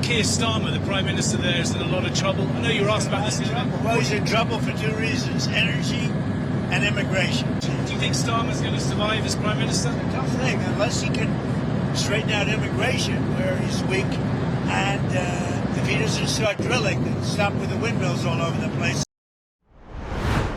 Keir Starmer, the Prime Minister there, is in a lot of trouble. I know you were asked about this. Well, he's in trouble for two reasons: energy and immigration. Do you think Starmer's going to survive as Prime Minister? Tough thing, unless he can straighten out immigration, where he's weak, and if he doesn't start drilling, then stop with the windmills all over the place.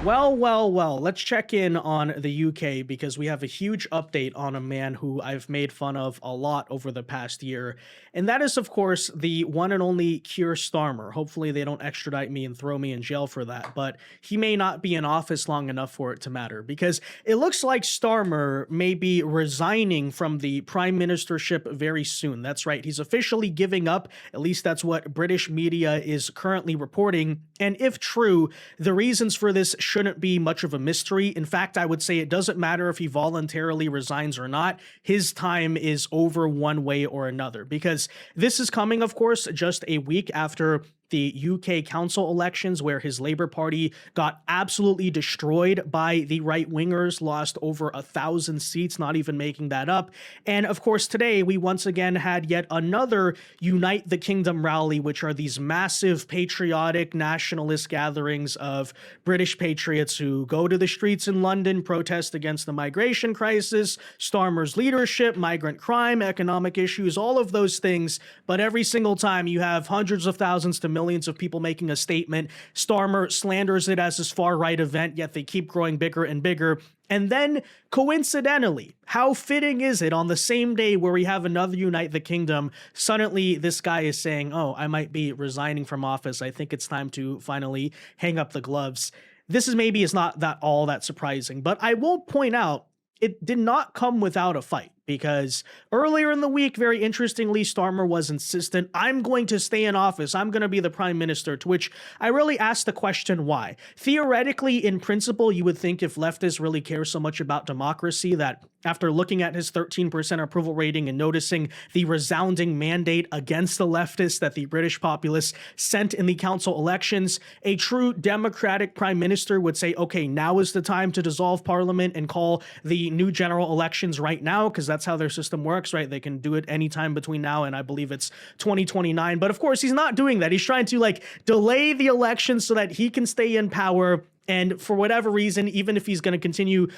Well, let's check in on the UK because we have a huge update on a man who I've made fun of a lot over the past year. And that is, of course, the one and only Keir Starmer. Hopefully they don't extradite me and throw me in jail for that, but he may not be in office long enough for it to matter because it looks like Starmer may be resigning from the prime ministership very soon. That's right. He's officially giving up. At least that's what British media is currently reporting. And if true, the reasons for this shouldn't be much of a mystery. In fact, I would say it doesn't matter if he voluntarily resigns or not. His time is over one way or another, because this is coming, of course, just a week after the UK council elections, where his Labour Party got absolutely destroyed by the right-wingers, lost over 1,000 seats, not even making that up. And of course, today we once again had yet another Unite the Kingdom rally, which are these massive patriotic nationalist gatherings of British patriots who go to the streets in London, protest against the migration crisis, Starmer's leadership, migrant crime, economic issues, all of those things. But every single time you have hundreds of thousands to millions of people making a statement. Starmer slanders it as this far-right event, yet they keep growing bigger and bigger. And then, coincidentally, how fitting is it on the same day where we have another Unite the Kingdom, suddenly this guy is saying, oh, I might be resigning from office. I think it's time to finally hang up the gloves. This is not that all that surprising, but I will point out it did not come without a fight. Because earlier in the week, very interestingly, Starmer was insistent, I'm going to stay in office, I'm going to be the prime minister, to which I really asked the question, why? Theoretically, in principle, you would think if leftists really care so much about democracy that after looking at his 13% approval rating and noticing the resounding mandate against the leftists that the British populace sent in the council elections, a true democratic prime minister would say, okay, now is the time to dissolve parliament and call the new general elections right now, because that's how their system works, right? They can do it anytime between now and I believe it's 2029. But of course, he's not doing that. He's trying to delay the election so that he can stay in power. And for whatever reason, even if he's going to continue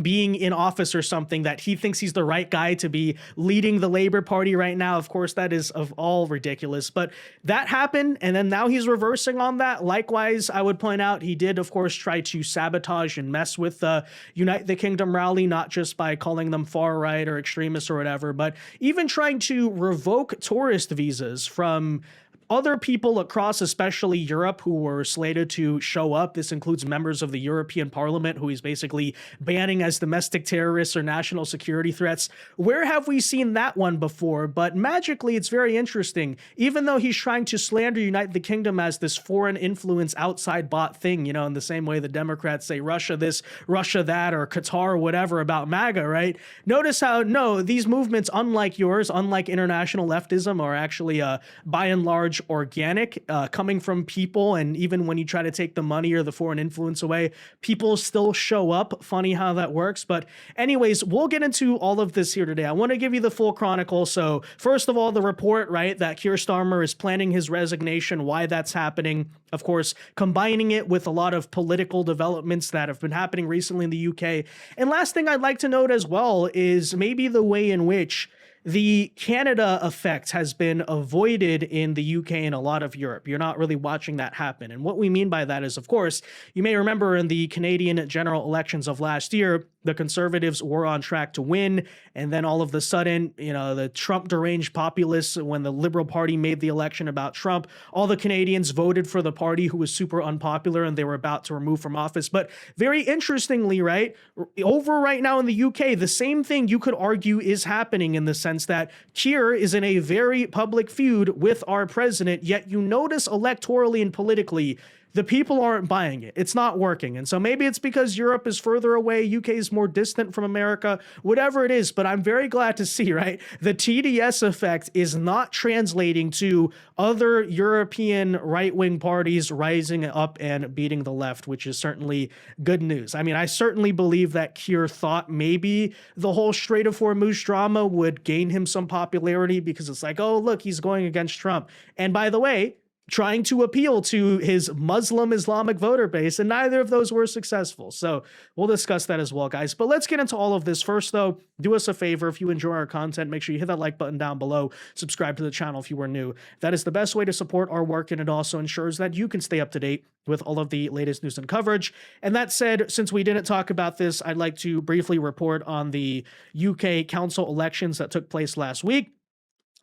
being in office or something, that he thinks he's the right guy to be leading the Labour Party right now. Of course, that is of all ridiculous. But that happened, and then now he's reversing on that. Likewise, I would point out he did, of course, try to sabotage and mess with the Unite the Kingdom rally, not just by calling them far-right or extremists or whatever, but even trying to revoke tourist visas from other people across, especially Europe, who were slated to show up. This includes members of the European Parliament, who he's basically banning as domestic terrorists or national security threats. Where have we seen that one before? But magically, it's very interesting. Even though he's trying to slander Unite the Kingdom as this foreign influence outside bot thing, in the same way the Democrats say Russia this, Russia that, or Qatar or whatever about MAGA, right? Notice how, no, these movements, unlike yours, unlike international leftism, are actually by and large organic, coming from people. And even when you try to take the money or the foreign influence away, people still show up. Funny how that works. But anyways, we'll get into all of this here today. I want to give you the full chronicle. So first of all, the report, right, that Keir Starmer is planning his resignation, why that's happening. Of course, combining it with a lot of political developments that have been happening recently in the UK. And last thing I'd like to note as well is maybe the way in which the Canada effect has been avoided in the UK and a lot of Europe. You're not really watching that happen. And what we mean by that is, of course, you may remember in the Canadian general elections of last year, the Conservatives were on track to win. And then all of a sudden, the Trump deranged populists, when the Liberal Party made the election about Trump, all the Canadians voted for the party who was super unpopular and they were about to remove from office. But very interestingly, right, over right now in the UK, the same thing you could argue is happening in the sense that Keir is in a very public feud with our president, yet you notice electorally and politically, the people aren't buying it. It's not working. And so maybe it's because Europe is further away, UK is more distant from America, whatever it is. But I'm very glad to see, right, the TDS effect is not translating to other European right-wing parties rising up and beating the left, which is certainly good news. I mean, I certainly believe that Keir thought maybe the whole Strait of Hormuz drama would gain him some popularity because it's like, oh, look, he's going against Trump. And by the way, trying to appeal to his Muslim Islamic voter base, and neither of those were successful. So we'll discuss that as well, guys. But let's get into all of this. First, though, do us a favor. If you enjoy our content, make sure you hit that like button down below. Subscribe to the channel if you are new. That is the best way to support our work, and it also ensures that you can stay up to date with all of the latest news and coverage. And that said, since we didn't talk about this, I'd like to briefly report on the UK council elections that took place last week.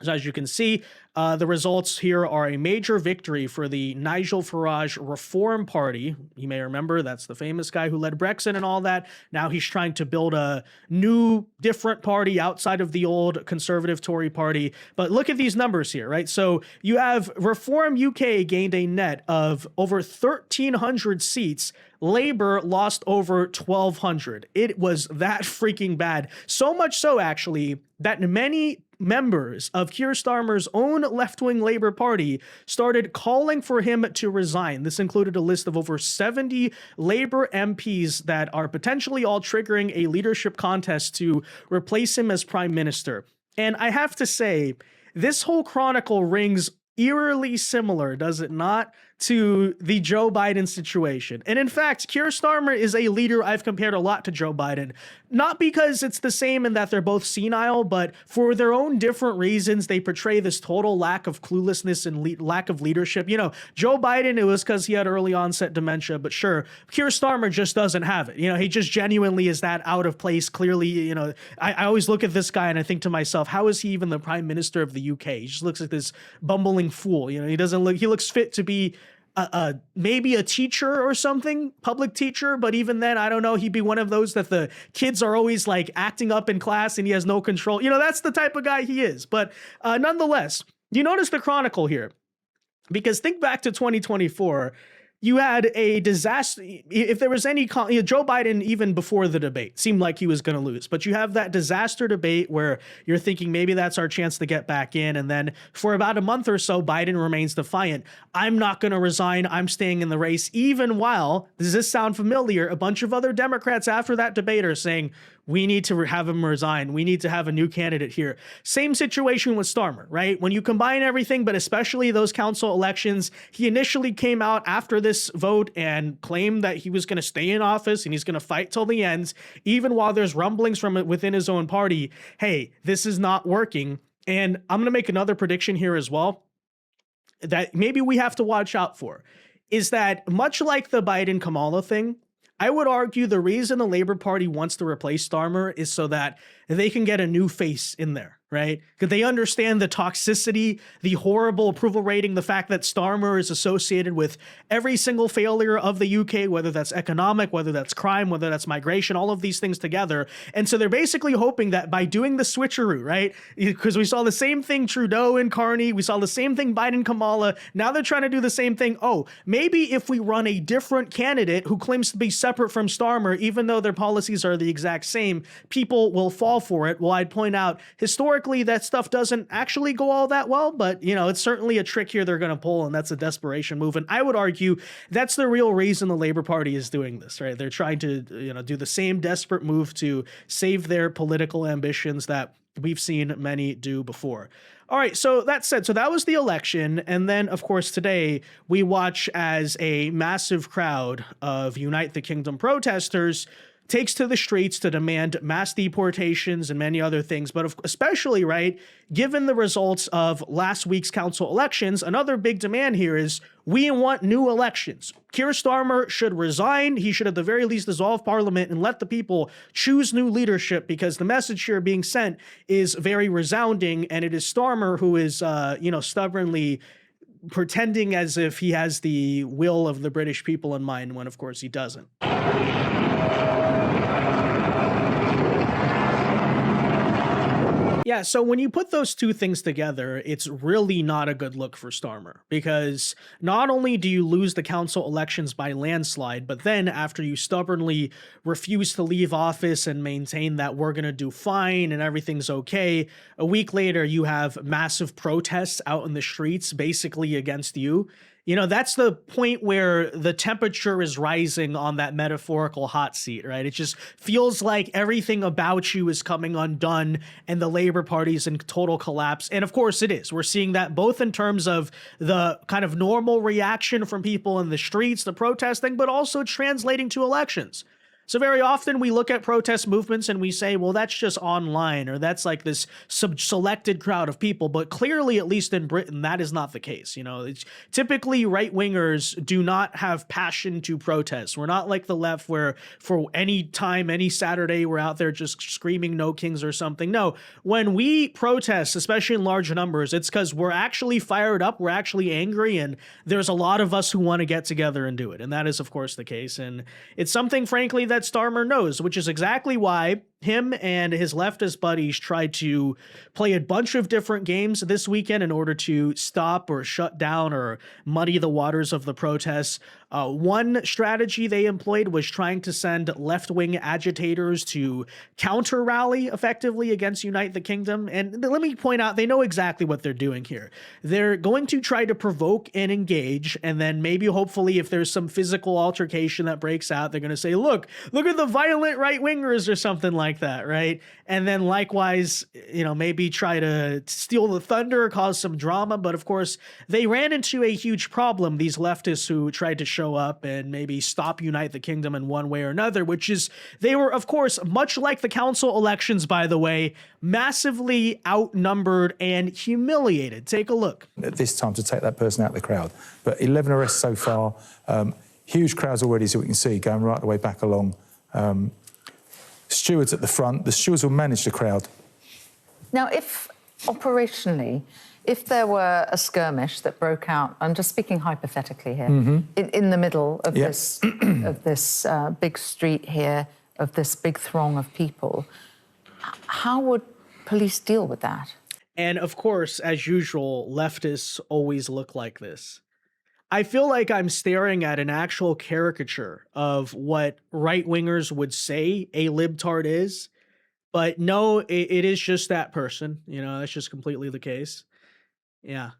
So as you can see, the results here are a major victory for the Nigel Farage Reform Party. You may remember that's the famous guy who led Brexit and all that. Now he's trying to build a new, different party outside of the old conservative Tory party. But look at these numbers here, right? So you have Reform UK gained a net of over 1,300 seats. Labour lost over 1,200. It was that freaking bad. So much so, actually, that many members of Keir Starmer's own left-wing Labour Party started calling for him to resign. This included a list of over 70 Labour MPs that are potentially all triggering a leadership contest to replace him as Prime Minister. And I have to say, this whole chronicle rings eerily similar, does it not, to the Joe Biden situation. And in fact, Keir Starmer is a leader I've compared a lot to Joe Biden, not because it's the same in that they're both senile, but for their own different reasons. They portray this total lack of cluelessness and lack of leadership. You know, Joe Biden, it was because he had early onset dementia, but sure, Keir Starmer just doesn't have it. You know, he just genuinely is that out of place. Clearly, you know, I always look at this guy and I think to myself, how is he even the Prime Minister of the UK? He just looks like this bumbling fool. You know, he looks fit to be maybe a teacher or something, public teacher, but even then, I don't know, he'd be one of those that the kids are always like acting up in class and he has no control. You know, that's the type of guy he is. But nonetheless, you notice the chronicle here, because think back to 2024. You had a disaster. If there was any, Joe Biden, even before the debate, seemed like he was going to lose. But you have that disaster debate where you're thinking maybe that's our chance to get back in. And then for about a month or so, Biden remains defiant. I'm not going to resign. I'm staying in the race. Even while, does this sound familiar? A bunch of other Democrats after that debate are saying, we need to have him resign. We need to have a new candidate here. Same situation with Starmer, right? When you combine everything, but especially those council elections, he initially came out after this vote and claimed that he was going to stay in office and he's going to fight till the end, even while there's rumblings from within his own party. Hey, this is not working. And I'm going to make another prediction here as well that maybe we have to watch out for, is that much like the Biden-Kamala thing, I would argue the reason the Labour Party wants to replace Starmer is so that they can get a new face in there, right? Because they understand the toxicity, the horrible approval rating, the fact that Starmer is associated with every single failure of the UK, whether that's economic, whether that's crime, whether that's migration, all of these things together. And so they're basically hoping that by doing the switcheroo, right? Because we saw the same thing Trudeau and Carney, we saw the same thing Biden, Kamala. Now they're trying to do the same thing. Oh, maybe if we run a different candidate who claims to be separate from Starmer, even though their policies are the exact same, people will fall for it. Well, I'd point out historically that stuff doesn't actually go all that well, but you know, it's certainly a trick here they're going to pull, and that's a desperation move. And I would argue that's the real reason the Labour Party is doing this, right? They're trying to, you know, do the same desperate move to save their political ambitions that we've seen many do before. All right, so that said, so that was the election. And then, of course, today we watch as a massive crowd of Unite the Kingdom protesters takes to the streets to demand mass deportations and many other things. But especially, right, given the results of last week's council elections, another big demand here is we want new elections. Keir Starmer should resign. He should at the very least dissolve parliament and let the people choose new leadership, because the message here being sent is very resounding, and it is Starmer who is, you know, stubbornly pretending as if he has the will of the British people in mind, when of course he doesn't. Yeah, so when you put those two things together, it's really not a good look for Starmer because not only do you lose the council elections by landslide, but then after you stubbornly refuse to leave office and maintain that we're going to do fine and everything's okay, a week later you have massive protests out in the streets basically against you. You know, that's the point where the temperature is rising on that metaphorical hot seat, right? It just feels like everything about you is coming undone and the Labor Party's in total collapse. And of course it is. We're seeing that both in terms of the kind of normal reaction from people in the streets, the protesting, but also translating to elections. So very often we look at protest movements and we say, well, that's just online or that's like this selected crowd of people. But clearly, at least in Britain, that is not the case. You know, it's typically right wingers do not have passion to protest. We're not like the left where for any time, any Saturday, we're out there just screaming no kings or something. No, when we protest, especially in large numbers, it's because we're actually fired up. We're actually angry. And there's a lot of us who want to get together and do it. And that is, of course, the case. And it's something, frankly, that Starmer knows, which is exactly why him and his leftist buddies tried to play a bunch of different games this weekend in order to stop or shut down or muddy the waters of the protests. One strategy they employed was trying to send left-wing agitators to counter-rally effectively against Unite the Kingdom. And let me point out, they know exactly what they're doing here. They're going to try to provoke and engage, and then maybe hopefully if there's some physical altercation that breaks out, they're going to say, look at the violent right-wingers or something like that, right? And then likewise, you know, maybe try to steal the thunder, cause some drama. But of course, they ran into a huge problem, these leftists who tried to show up and maybe stop Unite the Kingdom in one way or another, which is they were, of course, much like the council elections, by the way, massively outnumbered and humiliated. Take a look. At this time to take that person out of the crowd. But 11 arrests so far, huge crowds already, as we can see, going right the way back along. Stewards at the front. The stewards will manage the crowd. Now, if operationally, if there were a skirmish that broke out, I'm just speaking hypothetically here, in the middle of this big street here, of this big throng of people, how would police deal with that? And of course, as usual, leftists always look like this. I feel like I'm staring at an actual caricature of what right-wingers would say a libtard is, but no, it is just that person. You know, that's just completely the case. Yeah,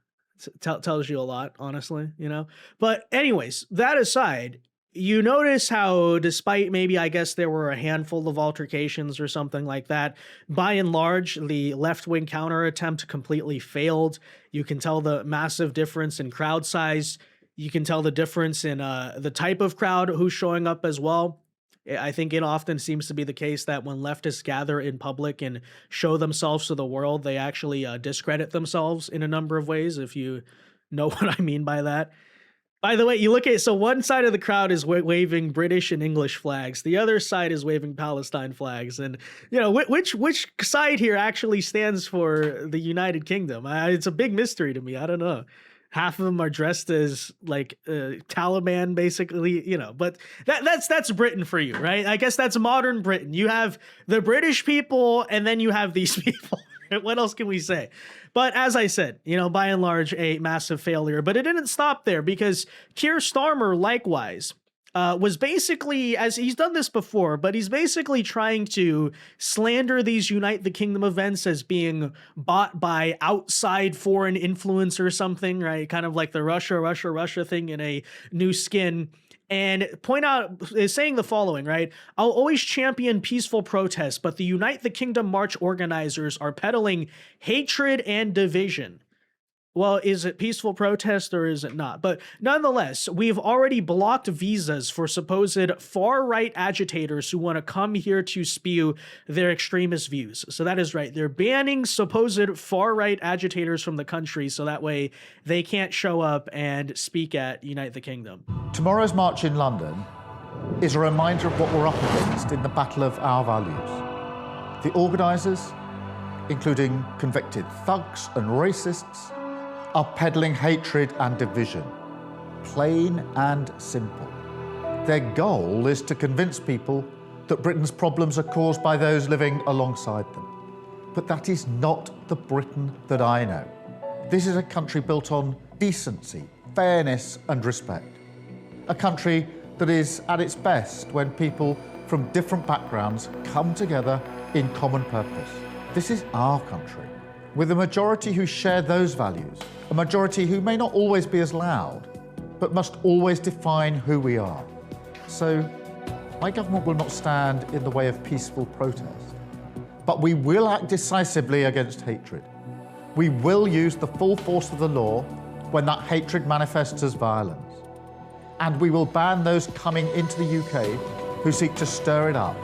tells you a lot, honestly, you know. But anyways, that aside, you notice how despite maybe, I guess, there were a handful of altercations or something like that, by and large, the left-wing counter attempt completely failed. You can tell the massive difference in crowd size. You can tell the difference in the type of crowd who's showing up as well. I think it often seems to be the case that when leftists gather in public and show themselves to the world, they actually discredit themselves in a number of ways, if you know what I mean by that. By the way, you look at, so one side of the crowd is waving British and English flags. The other side is waving Palestine flags. And, you know, which side here actually stands for the United Kingdom? It's a big mystery to me. I don't know. Half of them are dressed as like Taliban, basically, you know, but that's Britain for you, right? I guess that's modern Britain. You have the British people and then you have these people. What else can we say? But as I said, you know, by and large, a massive failure. But it didn't stop there because Keir Starmer, likewise, was basically, as he's done this before, but he's basically trying to slander these Unite the Kingdom events as being bought by outside foreign influence or something, right? Kind of like the Russia thing in a new skin. And point out, is saying the following, right? I'll always champion peaceful protests, but the Unite the Kingdom March organizers are peddling hatred and division. Well, is it peaceful protest or is it not? But nonetheless, we've already blocked visas for supposed far-right agitators who want to come here to spew their extremist views. So that is right. They're banning supposed far-right agitators from the country so that way they can't show up and speak at Unite the Kingdom. Tomorrow's march in London is a reminder of what we're up against in the battle of our values. The organisers, including convicted thugs and racists, are peddling hatred and division, plain and simple. Their goal is to convince people that Britain's problems are caused by those living alongside them. But that is not the Britain that I know. This is a country built on decency, fairness and respect. A country that is at its best when people from different backgrounds come together in common purpose. This is our country, with a majority who share those values, a majority who may not always be as loud, but must always define who we are. So, my government will not stand in the way of peaceful protest, but we will act decisively against hatred. We will use the full force of the law when that hatred manifests as violence. And we will ban those coming into the UK who seek to stir it up,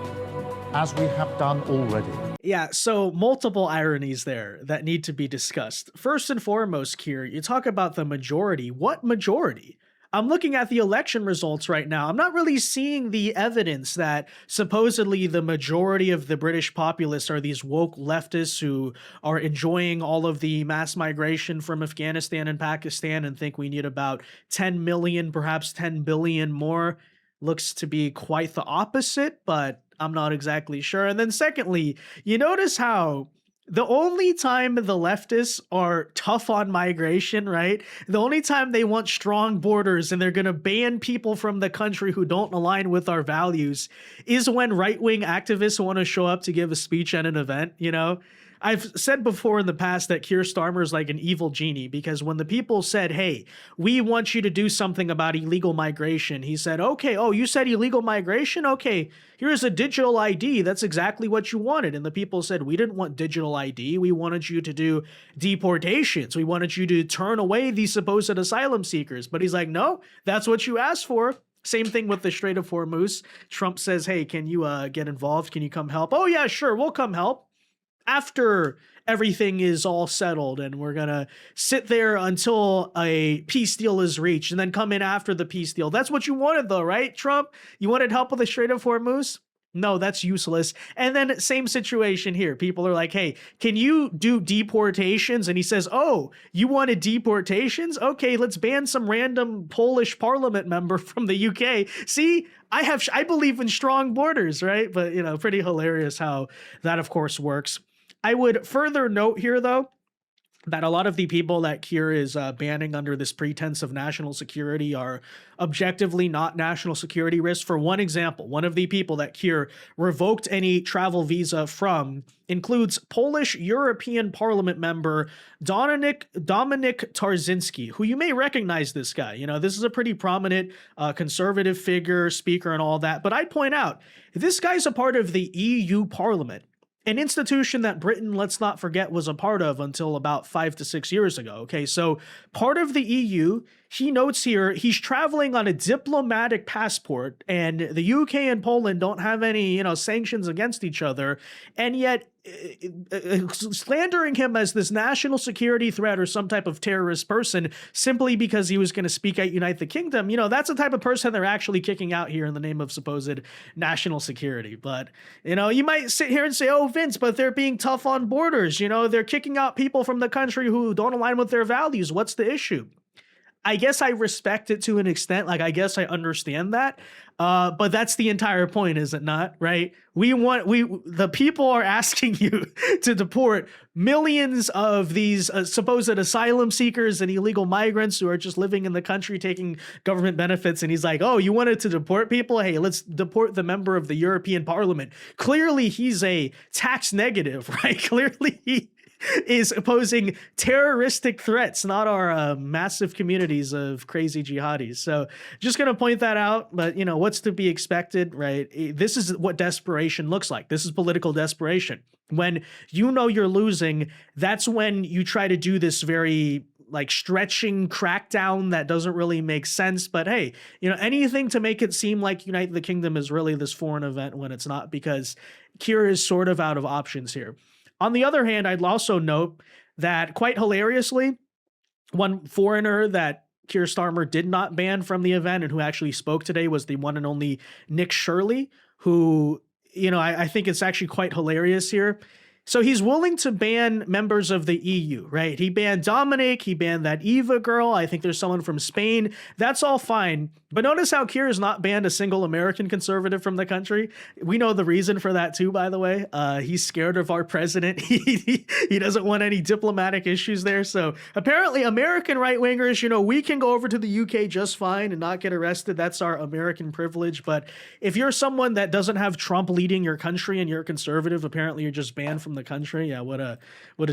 as we have done already. Yeah, so multiple ironies there that need to be discussed. First and foremost, Keir, you talk about the majority. What majority? I'm looking at the election results right now. I'm not really seeing the evidence that supposedly the majority of the British populace are these woke leftists who are enjoying all of the mass migration from Afghanistan and Pakistan and think we need about 10 million, perhaps 10 billion more. Looks to be quite the opposite, but I'm not exactly sure. And then secondly, you notice how the only time the leftists are tough on migration, right? The only time they want strong borders and they're going to ban people from the country who don't align with our values is when right-wing activists want to show up to give a speech at an event, you know? I've said before in the past that Keir Starmer is like an evil genie because when the people said, hey, we want you to do something about illegal migration, he said, okay, oh, you said illegal migration? Okay, here's a digital ID. That's exactly what you wanted. And the people said, we didn't want digital ID. We wanted you to do deportations. We wanted you to turn away these supposed asylum seekers. But he's like, no, that's what you asked for. Same thing with the Strait of Hormuz. Trump says, hey, can you get involved? Can you come help? Oh, yeah, sure, we'll come help. After everything is all settled and we're going to sit there until a peace deal is reached and then come in after the peace deal. That's what you wanted though, right, Trump? You wanted help with the Strait of Hormuz? No, that's useless. And then same situation here. People are like, hey, can you do deportations? And he says, oh, you wanted deportations? Okay, let's ban some random Polish parliament member from the UK. See, I believe in strong borders, right? But, you know, pretty hilarious how that, of course, works. I would further note here, though, that a lot of the people that Keir is banning under this pretense of national security are objectively not national security risks. For one example, one of the people that Keir revoked any travel visa from includes Polish European Parliament member Dominik Tarczynski, who you may recognize this guy. You know, this is a pretty prominent conservative figure, speaker and all that. But I'd point out, this guy's a part of the EU Parliament. An institution that Britain, let's not forget, was a part of until about 5 to 6 years ago. Okay, so part of the EU, he notes here, he's traveling on a diplomatic passport, and the UK and Poland don't have any, you know, sanctions against each other, and yet slandering him as this national security threat or some type of terrorist person simply because he was going to speak at Unite the Kingdom, you know, that's the type of person they're actually kicking out here in the name of supposed national security. But, you know, you might sit here and say, oh, Vince, but they're being tough on borders. You know, they're kicking out people from the country who don't align with their values. What's the issue? I guess I respect it to an extent. Like, I guess I understand that. But that's the entire point, is it not? Right? The people are asking you to deport millions of these supposed asylum seekers and illegal migrants who are just living in the country taking government benefits. And he's like, oh, you wanted to deport people? Hey, let's deport the member of the European Parliament. Clearly, he's a tax negative, right? Clearly, he is opposing terroristic threats, not our massive communities of crazy jihadis. So just going to point that out. But, you know, what's to be expected, right? This is what desperation looks like. This is political desperation. When you know you're losing, that's when you try to do this very like stretching crackdown that doesn't really make sense. But hey, you know, anything to make it seem like Unite the Kingdom is really this foreign event when it's not, because Keir is sort of out of options here. On the other hand, I'd also note that quite hilariously, one foreigner that Keir Starmer did not ban from the event and who actually spoke today was the one and only Nick Shirley, who, you know, I think it's actually quite hilarious here. So he's willing to ban members of the EU, right? He banned Dominic, he banned that Eva girl. I think there's someone from Spain. That's all fine. But notice how Keir has not banned a single American conservative from the country. We know the reason for that too, by the way. He's scared of our president. He doesn't want any diplomatic issues there. So apparently American right-wingers, you know, we can go over to the UK just fine and not get arrested. That's our American privilege. But if you're someone that doesn't have Trump leading your country and you're a conservative, apparently you're just banned from the country. Yeah, what a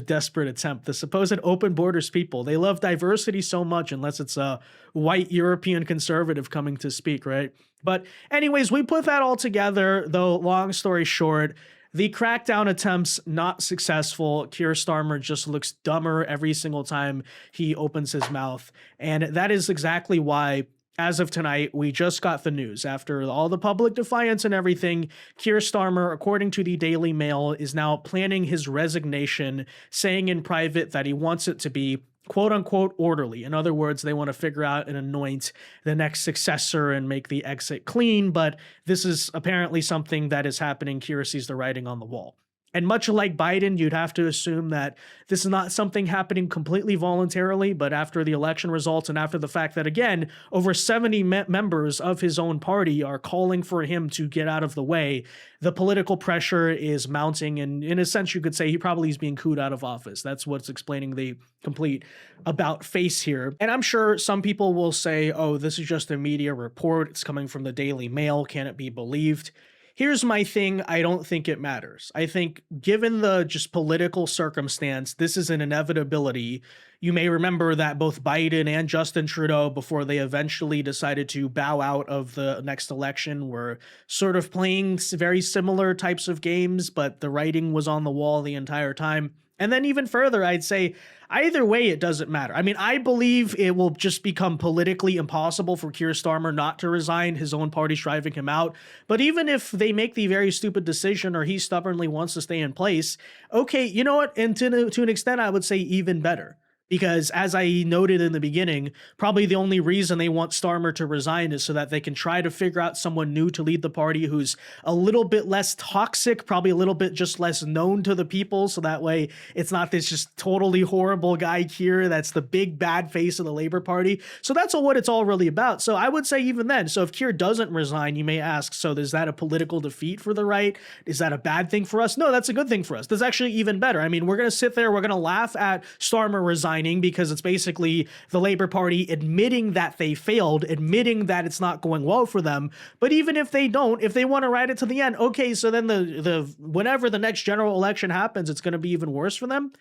desperate attempt. The supposed open borders people, they love diversity so much unless it's a white European conservative coming to speak, right? But anyways, we put that all together, though, long story short, the crackdown attempts not successful. Keir Starmer just looks dumber every single time he opens his mouth. And that is exactly why, as of tonight, we just got the news. After all the public defiance and everything, Keir Starmer, according to the Daily Mail, is now planning his resignation, saying in private that he wants it to be quote unquote orderly. In other words, they want to figure out and anoint the next successor and make the exit clean. But this is apparently something that is happening. Keir sees the writing on the wall. And much like Biden, you'd have to assume that this is not something happening completely voluntarily, but after the election results and after the fact that, again, over 70 members of his own party are calling for him to get out of the way, the political pressure is mounting. And in a sense, you could say he probably is being cooed out of office. That's what's explaining the complete about face here. And I'm sure some people will say, oh, this is just a media report. It's coming from the Daily Mail. Can it be believed? Here's my thing. I don't think it matters. I think given the just political circumstance, this is an inevitability. You may remember that both Biden and Justin Trudeau, before they eventually decided to bow out of the next election, were sort of playing very similar types of games, but the writing was on the wall the entire time. And then even further, I'd say either way, it doesn't matter. I mean, I believe it will just become politically impossible for Keir Starmer not to resign. His own party's driving him out. But even if they make the very stupid decision or he stubbornly wants to stay in place, okay, you know what? And to an extent, I would say even better. Because as I noted in the beginning, probably the only reason they want Starmer to resign is so that they can try to figure out someone new to lead the party who's a little bit less toxic, probably a little bit just less known to the people. So that way it's not this just totally horrible guy here that's the big bad face of the Labour Party. So that's what it's all really about. So I would say even then, so if Keir doesn't resign, you may ask, so is that a political defeat for the right? Is that a bad thing for us? No, that's a good thing for us. That's actually even better. I mean, we're going to sit there, we're going to laugh at Starmer resigning, because it's basically the Labour Party admitting that they failed, admitting that it's not going well for them. But even if they don't, if they want to ride it to the end, okay, so then the whenever the next general election happens, it's going to be even worse for them.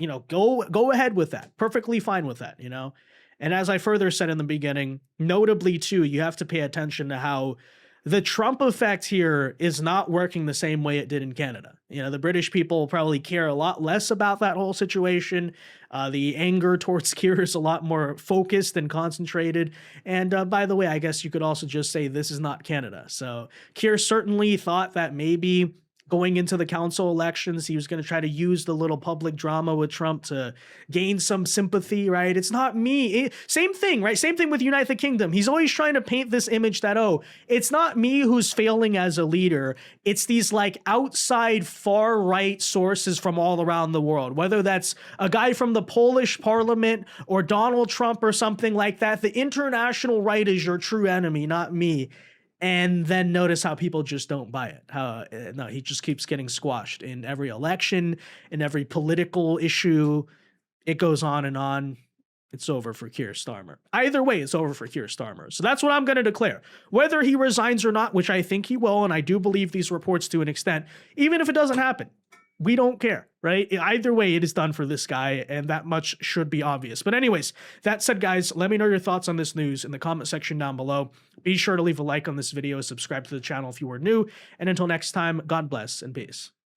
You know, go ahead with that. Perfectly fine with that, you know. And as I further said in the beginning, notably too, you have to pay attention to how the Trump effect here is not working the same way it did in Canada. You know, the British people probably care a lot less about that whole situation. The anger towards Keir is a lot more focused and concentrated. And by the way, I guess you could also just say this is not Canada. So Keir certainly thought that maybe going into the council elections, he was going to try to use the little public drama with Trump to gain some sympathy, right? It's not me. Same thing, right? Same thing with United Kingdom. He's always trying to paint this image that, oh, it's not me who's failing as a leader. It's these like outside far right sources from all around the world, whether that's a guy from the Polish parliament or Donald Trump or something like that. The international right is your true enemy, not me. And then notice how people just don't buy it. No, he just keeps getting squashed in every election, in every political issue. It goes on and on. It's over for Keir Starmer. Either way, it's over for Keir Starmer. So that's what I'm going to declare. Whether he resigns or not, which I think he will, and I do believe these reports to an extent, even if it doesn't happen, we don't care, right? Either way, it is done for this guy, and that much should be obvious. But anyways, that said, guys, let me know your thoughts on this news in the comment section down below. Be sure to leave a like on this video, subscribe to the channel if you are new, and until next time, God bless and peace.